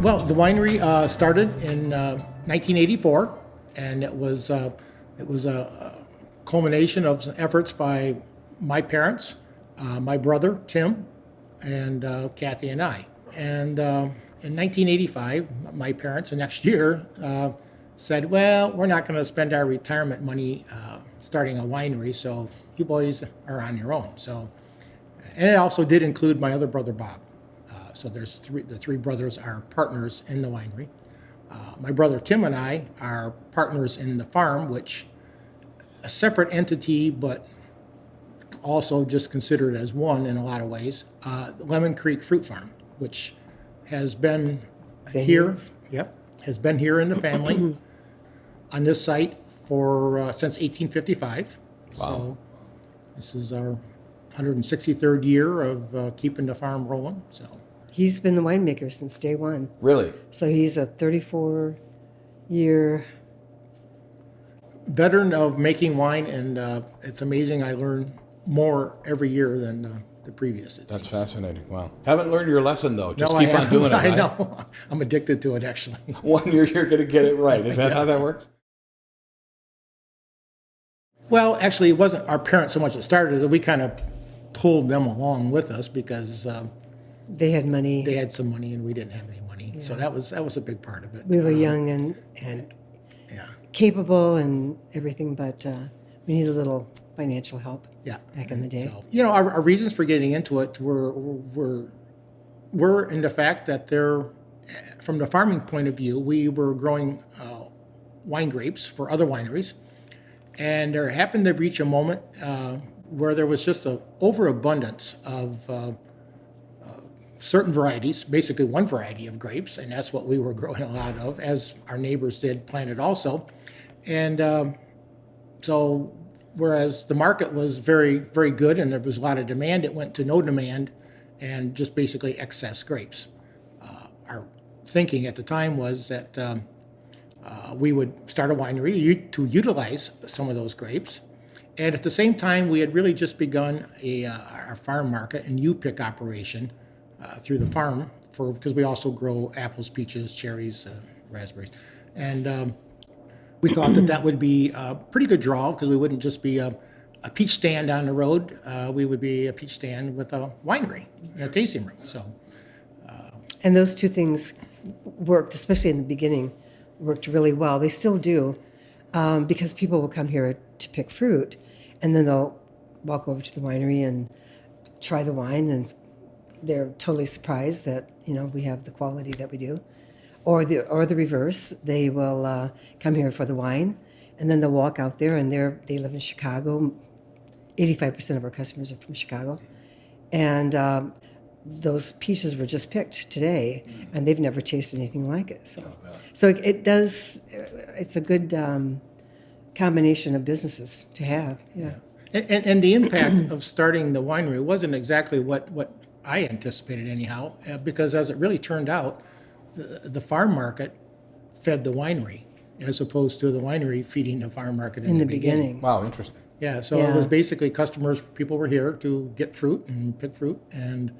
Well, the winery started in 1984, and it was a culmination of efforts by my parents, my brother Tim, and Cathy and I. And in 1985, my parents the next year said, "Well, we're not going to spend our retirement money starting a winery, so you boys are on your own." So, and it also did include my other brother Bob. So there's the three brothers are partners in the winery. My brother Tim and I are partners in the farm, which a separate entity, but also just considered as one in a lot of ways. The Lemon Creek Fruit Farm, which has been Vineyards. here, has been here in the family on this site for since 1855. Wow. So this is our 163rd year of keeping the farm rolling. So. He's been the winemaker since day one. Really? So he's a 34-year... veteran of making wine, and it's amazing. I learn more every year than the previous. That's fascinating. Wow. Haven't learned your lesson, though. Just No, keep I on am. doing it, right? I know. I'm addicted to it, actually. One year you're going to get it right. Is that how that works? Well, actually, it wasn't our parents so much that started it. We kind of pulled them along with us because They had money. they had some money and we didn't have any money. So that was a big part of it. We were young and Yeah. capable and everything, but we needed a little financial help Yeah. back in the day. So, our reasons for getting into it were in the fact that from the farming point of view, we were growing wine grapes for other wineries, and there happened to reach a moment where there was just an overabundance of certain varieties, basically one variety of grapes, and that's what we were growing a lot of, as our neighbors did planted also. And so whereas the market was very, very good and there was a lot of demand, it went to no demand and just basically excess grapes. Our thinking at the time was that we would start a winery to utilize some of those grapes. And at the same time, we had really just begun our farm market and U-pick operation through the farm because we also grow apples, peaches, cherries, raspberries. And we thought that would be a pretty good draw because we wouldn't just be a peach stand on the road. We would be a peach stand with a winery, a tasting room. So, And those two things worked, especially in the beginning, worked really well. They still do, because people will come here to pick fruit, and then they'll walk over to the winery and try the wine, and they're totally surprised that we have the quality that we do. Or the reverse, they will come here for the wine, and then they'll walk out there, and they live in Chicago. 85% of our customers are from Chicago, and those peaches were just picked today, and they've never tasted anything like it. So it does. It's a good combination of businesses to have. Yeah. and the impact of starting the winery wasn't exactly what I anticipated anyhow, because as it really turned out, the farm market fed the winery as opposed to the winery feeding the farm market in the beginning. Wow, interesting. Yeah, so it was basically people were here to get fruit and pick fruit, and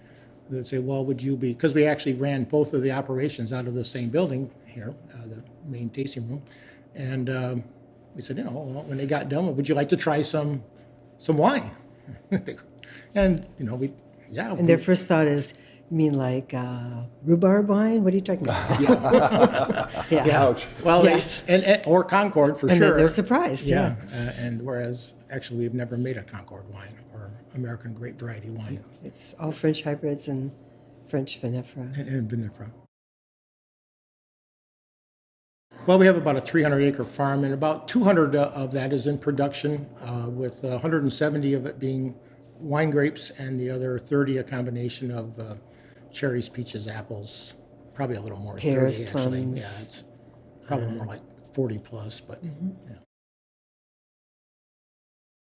they'd say, well, would you be, because we actually ran both of the operations out of the same building here, the main tasting room, and we said, well, when they got done, would you like to try some wine? And, And their first thought is, you mean like rhubarb wine? What are you talking about? Yeah. Ouch. Well, Yes. or Concord for And sure. they're surprised. Yeah. And whereas actually we've never made a Concord wine or American grape variety wine. It's all French hybrids and French vinifera. And vinifera. Well, we have about a 300-acre farm, and about 200 of that is in production, with 170 of it being wine grapes, and the other 30 a combination of cherries, peaches, apples, probably a little more. Pears, 30, actually. plums. Yeah, it's probably more like 40 plus, but yeah.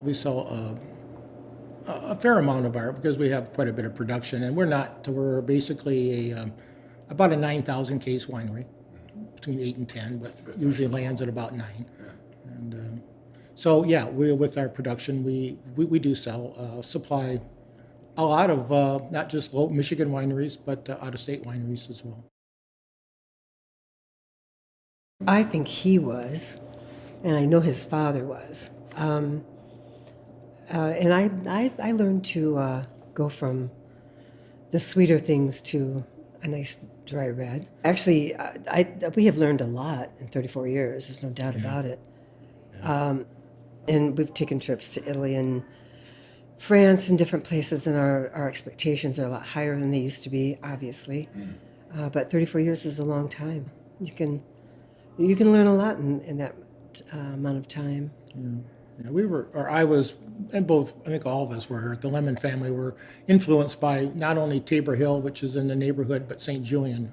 We sell a fair amount of our, because we have quite a bit of production, and we're basically about a 9,000 case winery, between 8 and 10, but usually lands at about 9. And so yeah, with our production, we do sell, supply a lot of not just local Michigan wineries, but out-of-state wineries as well. I think he was, and I know his father was. And I learned to go from the sweeter things to a nice dry red. Actually, we have learned a lot in 34 years. There's no doubt about it. And we've taken trips to Italy and France and different places, and our expectations are a lot higher than they used to be, obviously. But 34 years is a long time. You can learn a lot in that amount of time. Yeah, I was, and both, I think all of us were, the Lemon family were influenced by not only Tabor Hill, which is in the neighborhood, but St. Julian.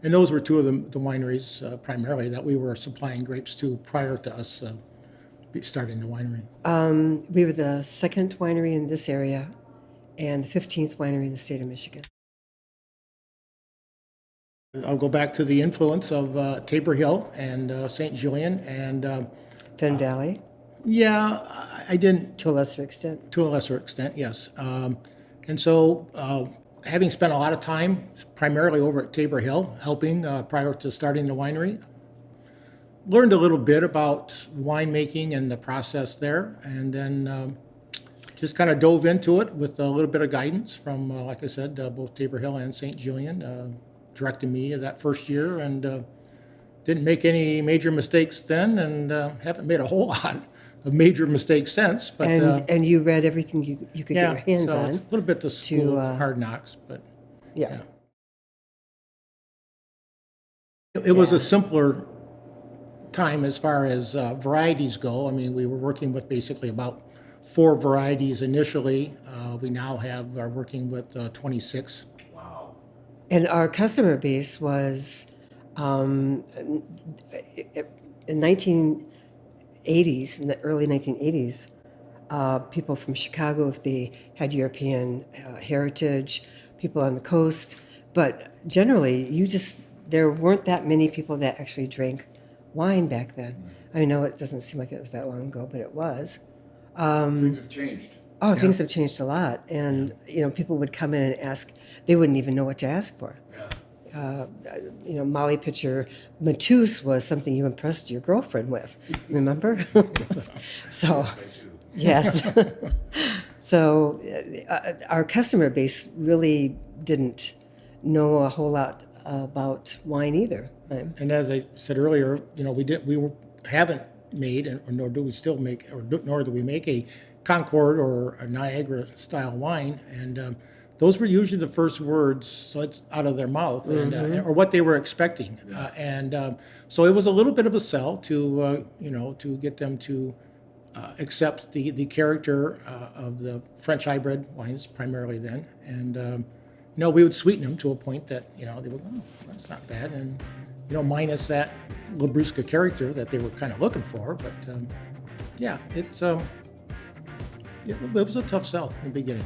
And those were two of the wineries primarily that we were supplying grapes to prior to us starting the winery. We were the second winery in this area and the 15th winery in the state of Michigan. I'll go back to the influence of Tabor Hill and St. Julian, and Fen Valley, yeah, I didn't, to a lesser extent. to a lesser extent, yes. And so, having spent a lot of time primarily over at Tabor Hill, helping prior to starting the winery, learned a little bit about winemaking and the process there, and then just kind of dove into it with a little bit of guidance from, like I said, both Tabor Hill and St. Julian, directing me that first year, and didn't make any major mistakes then, and haven't made a whole lot of major mistakes since. But And you read everything you could yeah, get your hands so on. it's a little bit the school of hard knocks, but Yeah. it was a simpler time as far as varieties go. I mean, we were working with basically about 4 varieties initially. We now are working with 26. And our customer base was in 1980s, in the early 1980s, people from Chicago, if they had European heritage, people on the coast. But generally, there weren't that many people that actually drank wine back then. I know it doesn't seem like it was that long ago, but it was. Things have changed. Oh, things have changed a lot. And, people would come in and ask, they wouldn't even know what to ask for. Molly Pitcher Matus was something you impressed your girlfriend with, remember? So, yes. So our customer base really didn't know a whole lot about wine either. And as I said earlier, haven't made, and nor do we still make, nor do we make a Concord or a Niagara style wine, and those were usually the first words, so it's out of their mouth, and, or what they were expecting, and so it was a little bit of a sell to to get them to accept the character of the French hybrid wines primarily then, and we would sweeten them to a point that they would, oh, that's not bad, and minus that Labrusca character that they were kind of looking for, but yeah, it was a tough sell in the beginning.